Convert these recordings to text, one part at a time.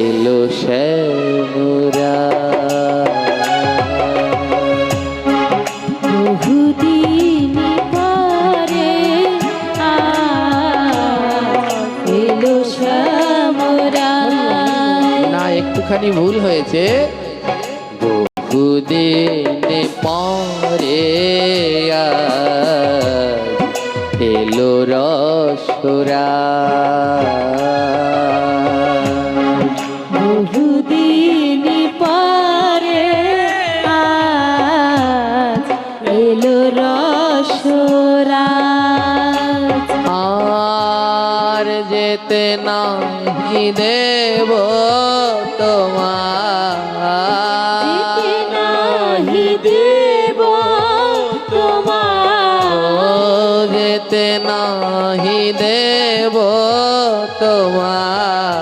এলো শ্যামরা বহুদিন পরে এলো শ্যামরা। না, একটুখানি ভুল হয়েছে। বহুদিন পরে এলো রসরা। বহুদিন পরে এলো রসরা। আর যেতে নাহি দেব তোমার, যেতে নাহি দেব তোমার, যেতে নাহি দেব তোমার,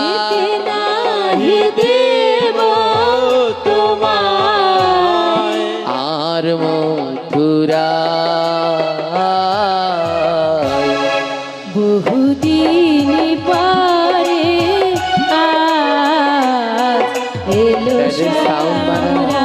যেতে নাহি দেব তোমার। আর মথুরা বহুদিন পরে এলো শ্যামরা।